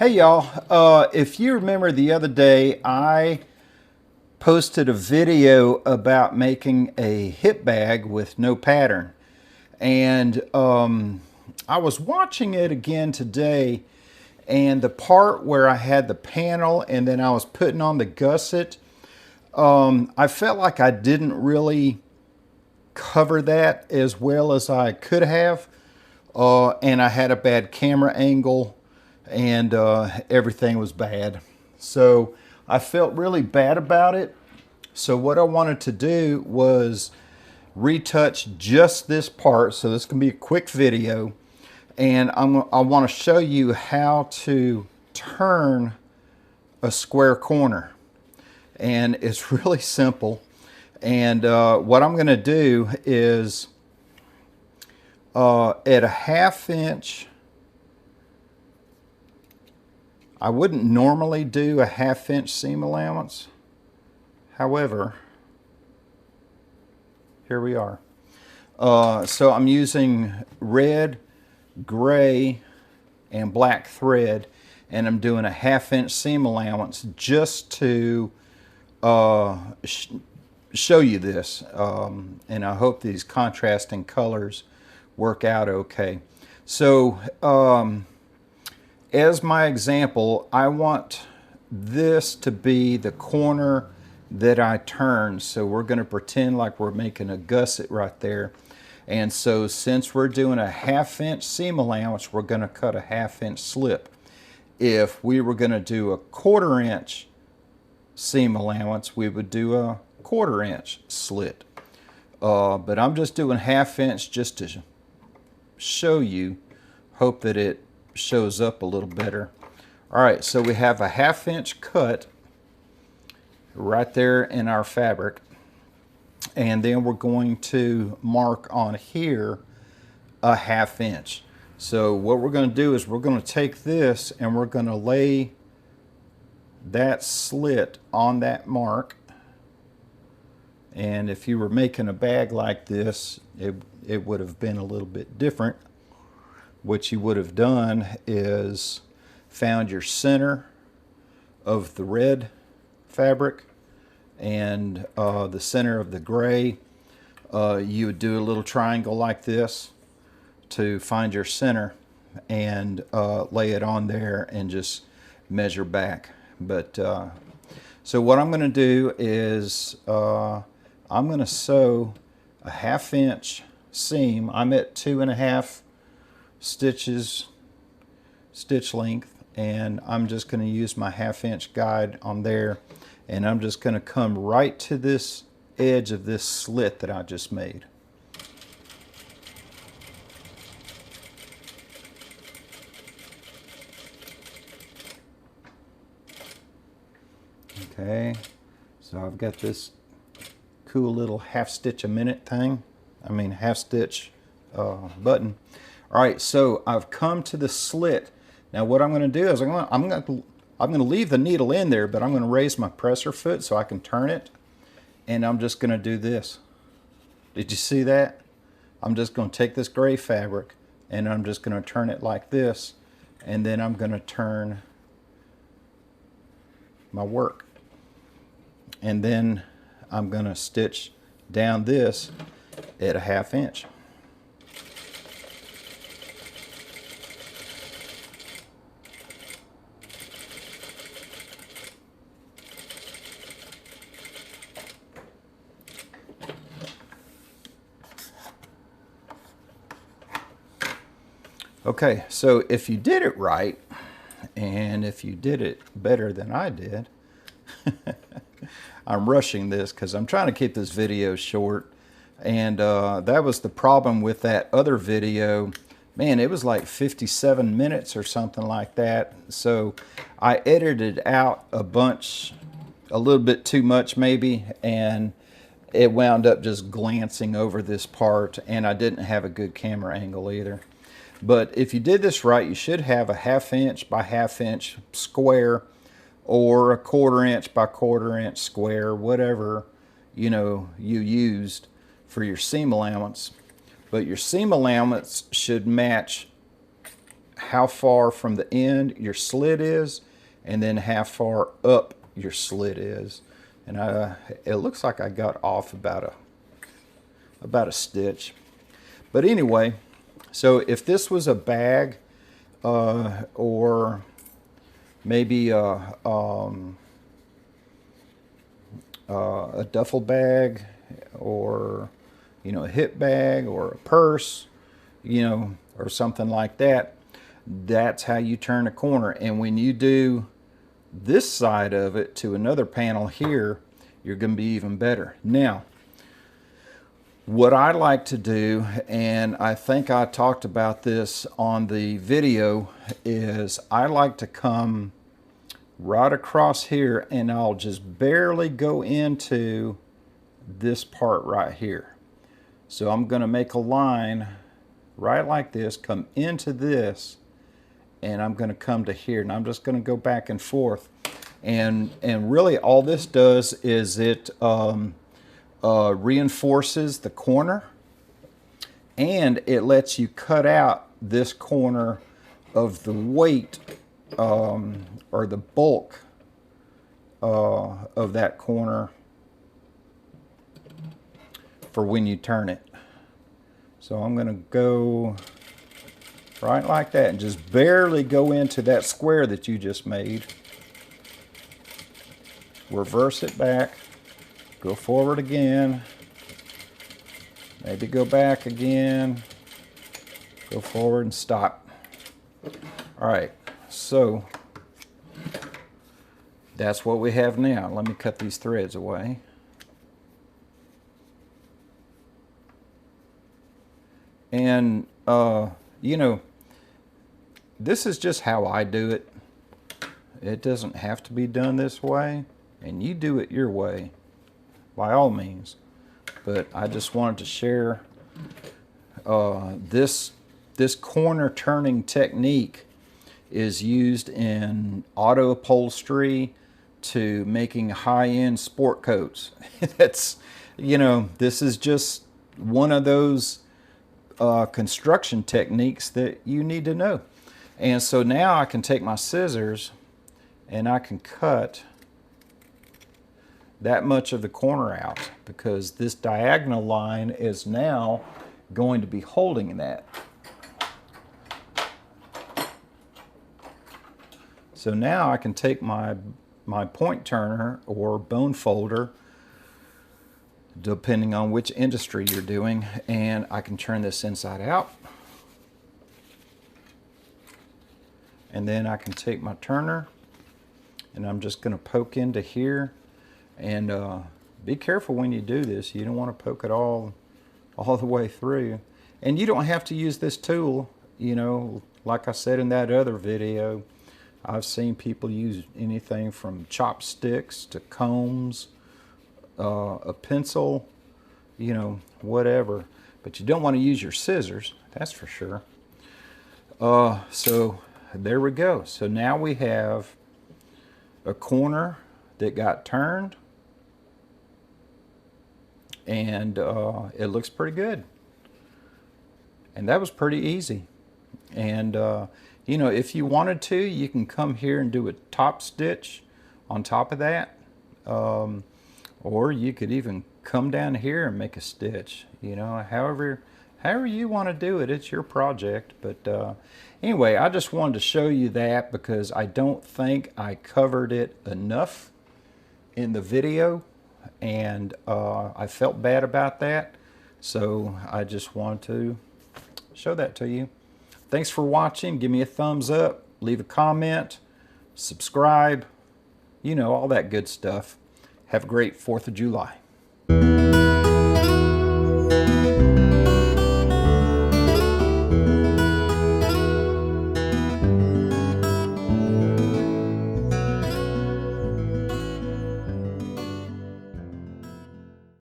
Hey y'all, if you remember the other day, I posted a video about making a hip bag with no pattern. And I was watching it again today, and the part where I had the panel and then I was putting on the gusset, I felt like I didn't really cover that as well as I could have. And I had a bad camera angle, and everything was bad. So I felt really bad about it. So what I wanted to do was retouch just this part. So this can be a quick video, and I want to show you how to turn a square corner. And it's really simple. And what I'm going to do is at a 1/2 inch, I wouldn't normally do a 1/2 inch seam allowance. However, here we are. So I'm using red, gray, and black thread, and I'm doing a 1/2 inch seam allowance just to show you this. And I hope these contrasting colors work out okay. So as my example, I want this to be the corner that I turn. So we're going to pretend like we're making a gusset right there. And so since we're doing a 1/2 inch seam allowance, we're going to cut a 1/2 inch slip. If we were going to do a 1/4 inch seam allowance, we would do a 1/4 inch slit. But I'm just doing 1/2 inch just to show you. Hope that it shows up a little better. All right, so we have a 1/2 inch cut right there in our fabric, and then we're going to mark on here a 1/2 inch. So what we're going to do is we're going to take this and we're going to lay that slit on that mark. And if you were making a bag like this, it would have been a little bit different. What you would have done is found your center of the red fabric and the center of the gray. You would do a little triangle like this to find your center and lay it on there and just measure back. But so what I'm going to do is I'm going to sew a 1/2 inch seam. I'm at 2.5 stitches stitch length, and I'm just going to use my 1/2 inch guide on there, and I'm just going to come right to this edge of this slit that I just made. Okay, so I've got this cool little 1/2 stitch a minute thing. I mean 1/2 stitch button. All right, so I've come to the slit. Now what I'm going to do is I'm going to leave the needle in there, but I'm going to raise my presser foot so I can turn it, and I'm just going to do this. Did you see that? I'm just going to take this gray fabric and I'm just going to turn it like this, and then I'm going to turn my work, and then I'm going to stitch down this at a 1/2 inch. Okay, so if you did it right, and if you did it better than I did, I'm rushing this because I'm trying to keep this video short, and that was the problem with that other video. Man, it was like 57 minutes or something like that. So I edited out a bunch, a little bit too much maybe, and it wound up just glancing over this part, and I didn't have a good camera angle either. But if you did this right, you should have a 1/2 inch by 1/2 inch square, or a 1/4 inch by 1/4 inch square, whatever you used for your seam allowance. But your seam allowance should match how far from the end your slit is, and then how far up your slit is. And it looks like I got off about a stitch. But anyway, so if this was a bag or maybe a duffel bag, or a hip bag, or a purse, or something like that, that's how you turn a corner. And when you do this side of it to another panel here, you're going to be even better. Now, what I like to do, and I think I talked about this on the video, is I like to come right across here, and I'll just barely go into this part right here. So I'm going to make a line right like this, come into this, and I'm going to come to here, and I'm just going to go back and forth. And really all this does is it reinforces the corner, and it lets you cut out this corner of the weight or the bulk of that corner for when you turn it. So I'm going to go right like that and just barely go into that square that you just made. Reverse it back, go forward again, maybe go back again, go forward and stop. All right, so that's what we have now. Let me cut these threads away. And this is just how I do it. It doesn't have to be done this way, and you do it your way by all means. But I just wanted to share this corner turning technique is used in auto upholstery to making high-end sport coats. That's, this is just one of those construction techniques that you need to know. And so now I can take my scissors and I can cut that much of the corner out, because this diagonal line is now going to be holding that. So now I can take my point turner or bone folder, depending on which industry you're doing, and I can turn this inside out. And then I can take my turner and I'm just going to poke into here. And be careful when you do this. You don't want to poke it all the way through. And you don't have to use this tool. Like I said in that other video, I've seen people use anything from chopsticks to combs, a pencil, whatever. But you don't want to use your scissors, that's for sure. So there we go. So now we have a corner that got turned, and it looks pretty good. And that was pretty easy. And if you wanted to, you can come here and do a top stitch on top of that, or you could even come down here and make a stitch. However you want to do it, it's your project. But anyway, I just wanted to show you that because I don't think I covered it enough in the video, and I felt bad about that, so I just wanted to show that to you. Thanks for watching. Give me a thumbs up, leave a comment, subscribe, all that good stuff. Have a great 4th of July.